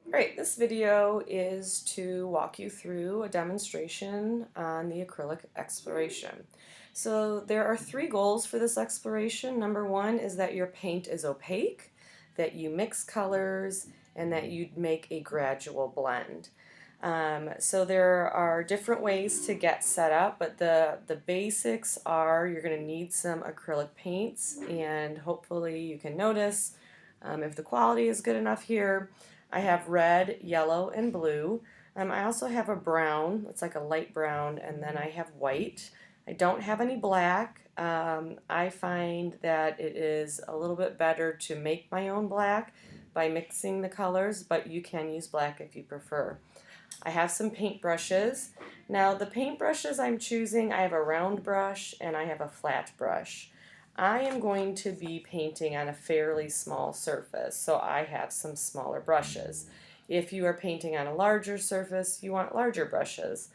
Great, this video is to walk you through a demonstration on the acrylic exploration. So there are three goals for this exploration. Number one is that your paint is opaque, that you mix colors, and that you make a gradual blend. So there are different ways to get set up, but the basics are you're going to need some acrylic paints, and hopefully you can notice if the quality is good enough here. I have red, yellow, and blue. I also have a brown, it's like a light brown, and then I have white. I don't have any black. I find that it is a little bit better to make my own black by mixing the colors, but you can use black if you prefer. I have some paint brushes. Now the paint brushes I'm choosing, I have a round brush and I have a flat brush. I am going to be painting on a fairly small surface, so I have some smaller brushes. If you are painting on a larger surface, you want larger brushes.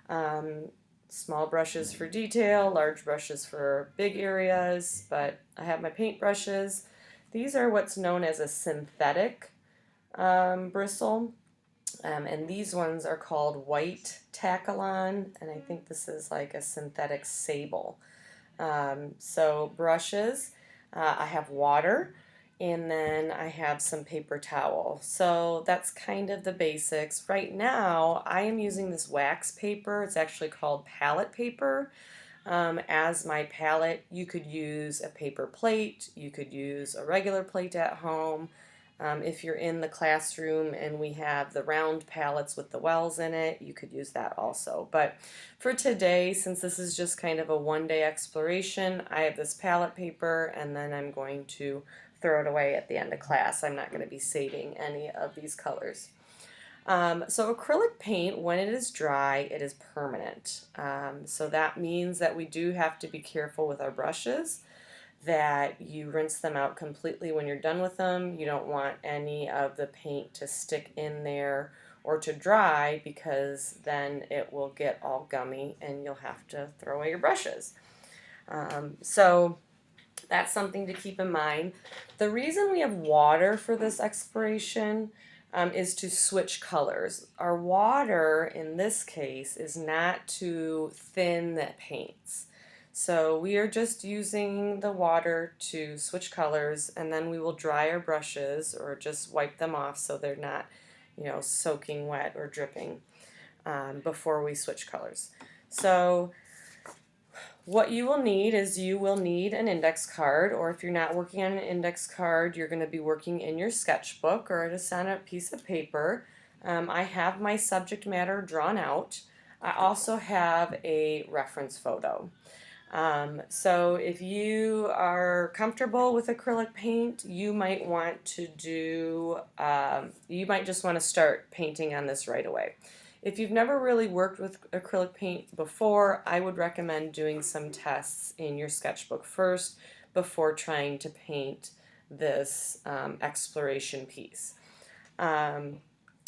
Um, Small brushes for detail, large brushes for big areas, but I have my paint brushes. These are what's known as a synthetic bristle. And these ones are called white Takalon, and I think this is like a synthetic sable. So brushes, I have water, and then I have some paper towel. So that's kind of the basics. Right now, I am using this wax paper. It's actually called palette paper. As my palette, you could use a paper plate, you could use a regular plate at home. If you're in the classroom and we have the round palettes with the wells in it, you could use that also. But for today, since this is just kind of a one-day exploration, I have this palette paper and then I'm going to throw it away at the end of class. I'm not going to be saving any of these colors. So acrylic paint, when it is dry, it is permanent. So that means that we do have to be careful with our brushes, that you rinse them out completely when you're done with them. You don't want any of the paint to stick in there or to dry, because then it will get all gummy and you'll have to throw away your brushes. So that's something to keep in mind. The reason we have water for this exploration is to switch colors. Our water in this case is not to thin the paints. So we are just using the water to switch colors, and then we will dry our brushes or just wipe them off so they're not, soaking wet or dripping before we switch colors. So what you will need is you will need an index card, or if you're not working on an index card, you're going to be working in your sketchbook or just on a piece of paper. I have my subject matter drawn out. I also have a reference photo. So if you are comfortable with acrylic paint, you might want to you might just want to start painting on this right away. If you've never really worked with acrylic paint before, I would recommend doing some tests in your sketchbook first before trying to paint this exploration piece.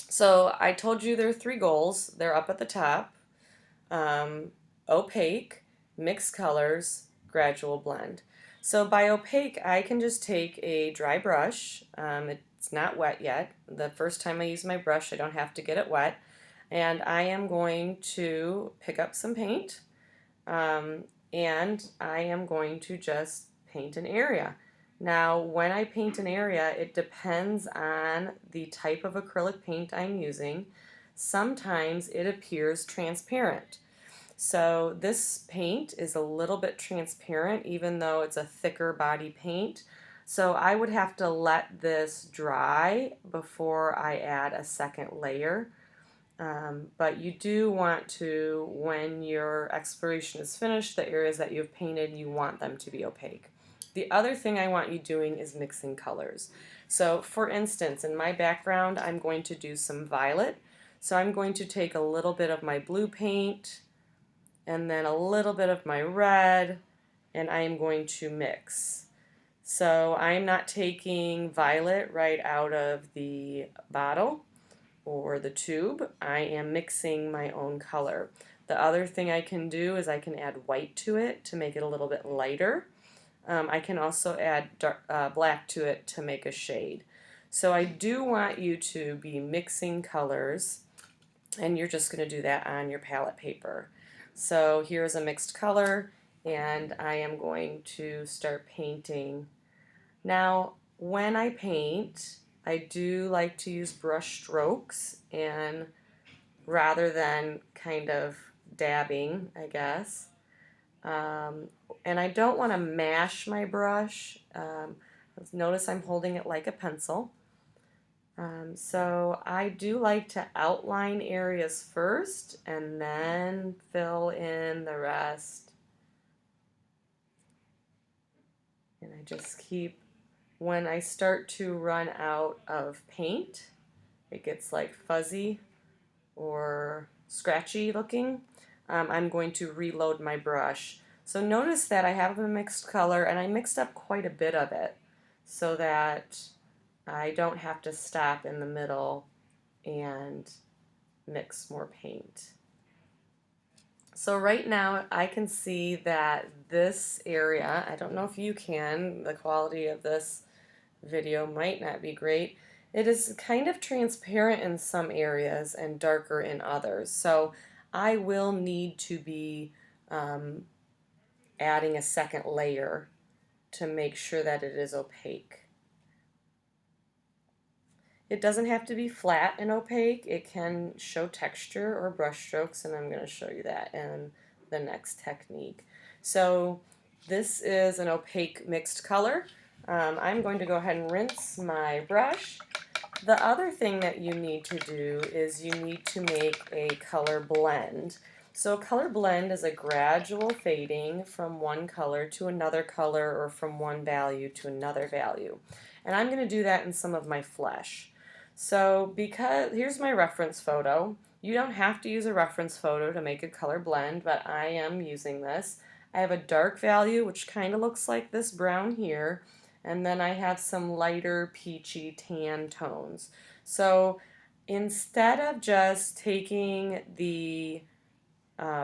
So I told you there are three goals. They're up at the top. Opaque, mix colors, gradual blend. So by opaque, I can just take a dry brush. It's not wet yet. The first time I use my brush, I don't have to get it wet. And I am going to pick up some paint, and I am going to just paint an area. Now, when I paint an area, it depends on the type of acrylic paint I'm using. Sometimes it appears transparent. So this paint is a little bit transparent, even though it's a thicker body paint. So I would have to let this dry before I add a second layer. But you do want to, when your exploration is finished, the areas that you've painted, you want them to be opaque. The other thing I want you doing is mixing colors. So for instance, in my background, I'm going to do some violet. So I'm going to take a little bit of my blue paint and then a little bit of my red, and I am going to mix. So I'm not taking violet right out of the bottle or the tube. I am mixing my own color. The other thing I can do is I can add white to it to make it a little bit lighter. I can also add black to it to make a shade. So I do want you to be mixing colors, and you're just going to do that on your palette paper. So here's a mixed color, and I am going to start painting. Now, when I paint, I do like to use brush strokes, and rather than kind of dabbing, I guess. Um, and I don't want to mash my brush. Notice I'm holding it like a pencil. So I do like to outline areas first and then fill in the rest. And I just keep, when I start to run out of paint, it gets like fuzzy or scratchy looking, I'm going to reload my brush. So notice that I have a mixed color, and I mixed up quite a bit of it so that I don't have to stop in the middle and mix more paint. So right now I can see that this area, I don't know if you can, the quality of this video might not be great. It is kind of transparent in some areas and darker in others. So I will need to be adding a second layer to make sure that it is opaque. It doesn't have to be flat and opaque. It can show texture or brush strokes, and I'm going to show you that in the next technique. So this is an opaque mixed color. I'm going to go ahead and rinse my brush. The other thing that you need to do is you need to make a color blend. So a color blend is a gradual fading from one color to another color, or from one value to another value. And I'm going to do that in some of my flesh. So because here's my reference photo. You don't have to use a reference photo to make a color blend, but I am using this. I have a dark value, which kind of looks like this brown here, and then I have some lighter peachy tan tones. So instead of just taking the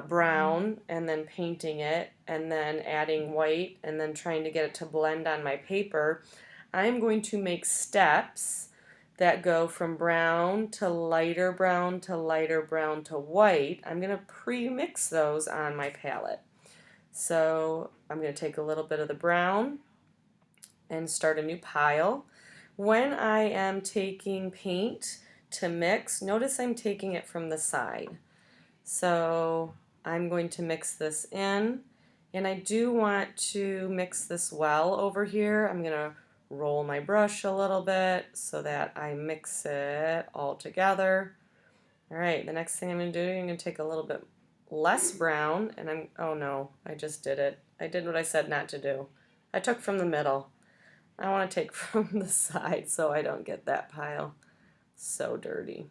brown and then painting it and then adding white and then trying to get it to blend on my paper, I'm going to make steps that go from brown to lighter brown to lighter brown to white. I'm going to pre-mix those on my palette. So I'm going to take a little bit of the brown and start a new pile. When I am taking paint to mix, notice I'm taking it from the side. So I'm going to mix this in, and I do want to mix this well over here. I'm going to roll my brush a little bit so that I mix it all together. Alright, the next thing I'm going to do, I'm going to take a little bit less brown, and oh no, I just did it. I did what I said not to do. I took from the middle. I want to take from the side so I don't get that pile so dirty.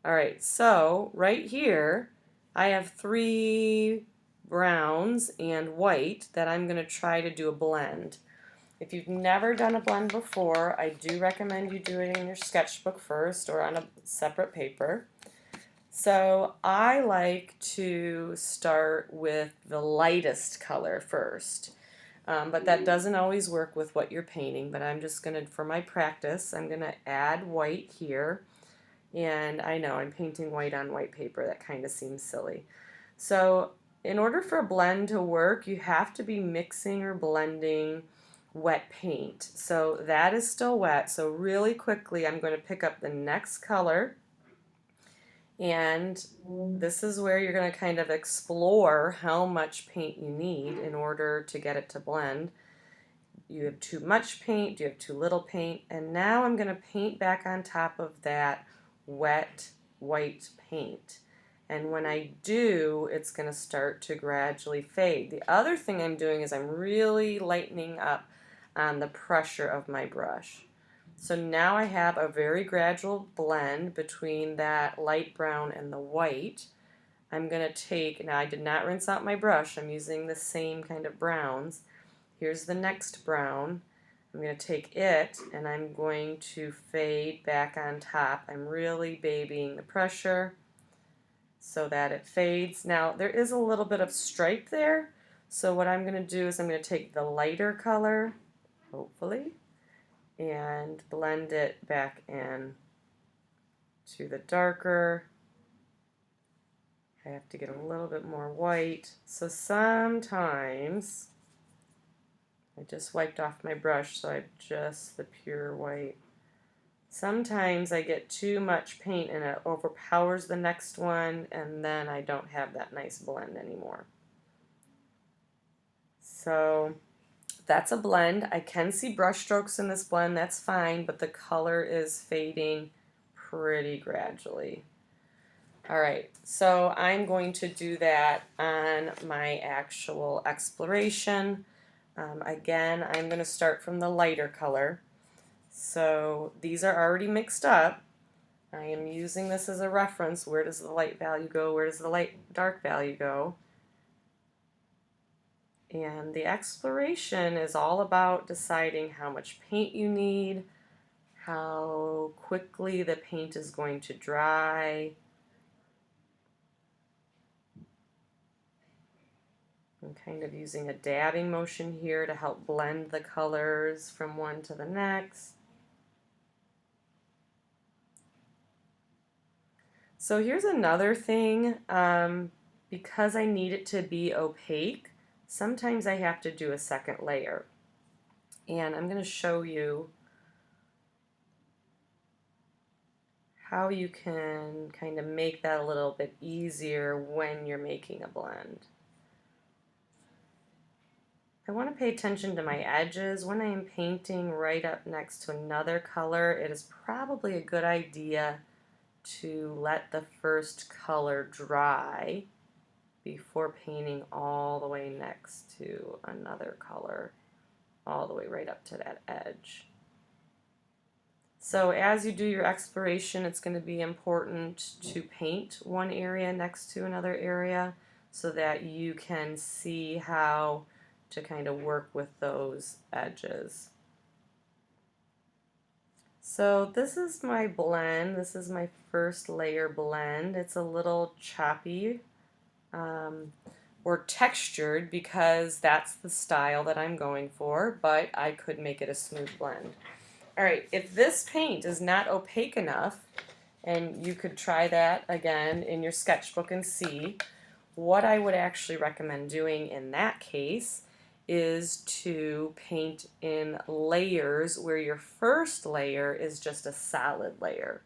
Alright, so right here I have 3 browns and white that I'm going to try to do a blend. If you've never done a blend before, I do recommend you do it in your sketchbook first or on a separate paper. So I like to start with the lightest color first. But that doesn't always work with what you're painting, but I'm just going to, for my practice, I'm going to add white here. And I know I'm painting white on white paper. That kind of seems silly. So in order for a blend to work, you have to be mixing or blending wet paint. So that is still wet. So really quickly I'm going to pick up the next color, and this is where you're going to kind of explore how much paint you need in order to get it to blend. You have too much paint, you have too little paint, and now I'm going to paint back on top of that wet white paint. And when I do, it's going to start to gradually fade. The other thing I'm doing is I'm really lightening up on the pressure of my brush. So now I have a very gradual blend between that light brown and the white. I'm going to take, now I did not rinse out my brush, I'm using the same kind of browns. Here's the next brown. I'm going to take it and I'm going to fade back on top. I'm really babying the pressure so that it fades. Now there is a little bit of stripe there, so what I'm going to do is I'm going to take the lighter color, hopefully, and blend it back in to the darker. I have to get a little bit more white. So sometimes, I just wiped off my brush, so I have just the pure white. Sometimes I get too much paint and it overpowers the next one, and then I don't have that nice blend anymore. So that's a blend. I can see brush strokes in this blend, that's fine, but the color is fading pretty gradually. Alright, so I'm going to do that on my actual exploration. Again, I'm going to start from the lighter color. So these are already mixed up. I am using this as a reference. Where does the light value go? Where does the light dark value go? And the exploration is all about deciding how much paint you need, how quickly the paint is going to dry. I'm kind of using a dabbing motion here to help blend the colors from one to the next. So here's another thing, because I need it to be opaque, sometimes I have to do a second layer. And I'm going to show you how you can kind of make that a little bit easier when you're making a blend. I want to pay attention to my edges. When I am painting right up next to another color, it is probably a good idea to let the first color dry before painting all the way next to another color, all the way right up to that edge. So as you do your exploration, it's going to be important to paint one area next to another area so that you can see how to kind of work with those edges. So this is my blend. This is my first layer blend. It's a little choppy or textured because that's the style that I'm going for, but I could make it a smooth blend. Alright, if this paint is not opaque enough, and you could try that again in your sketchbook and see, what I would actually recommend doing in that case is to paint in layers where your first layer is just a solid layer.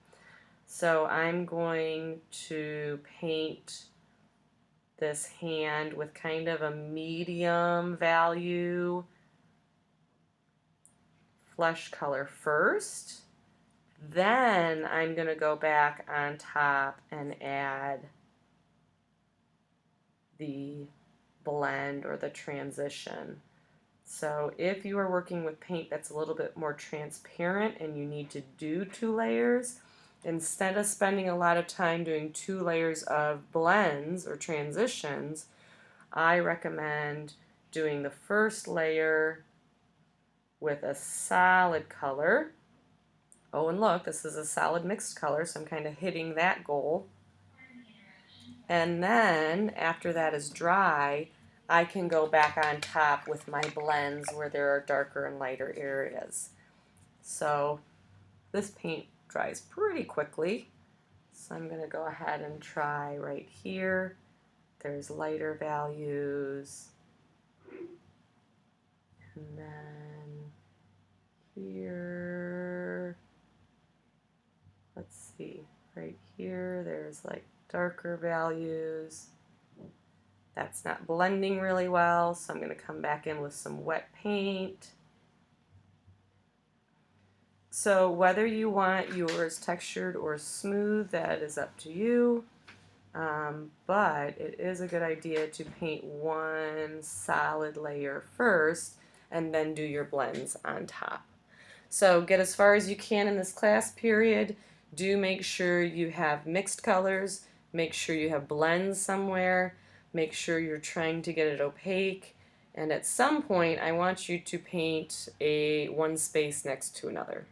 So I'm going to paint this hand with kind of a medium value flesh color first. Then I'm going to go back on top and add the blend or the transition. So if you are working with paint that's a little bit more transparent and you need to do 2 layers, instead of spending a lot of time doing 2 layers of blends or transitions, I recommend doing the first layer with a solid color. Oh, and look, this is a solid mixed color, so I'm kind of hitting that goal. And then, after that is dry, I can go back on top with my blends where there are darker and lighter areas. So, this paint dries pretty quickly. So I'm going to go ahead and try right here. There's lighter values. And then here, let's see, right here there's like darker values. That's not blending really well, so I'm going to come back in with some wet paint. So whether you want yours textured or smooth, that is up to you. But it is a good idea to paint one solid layer first and then do your blends on top. So get as far as you can in this class period. Do make sure you have mixed colors, make sure you have blends somewhere, make sure you're trying to get it opaque, and at some point I want you to paint one space next to another.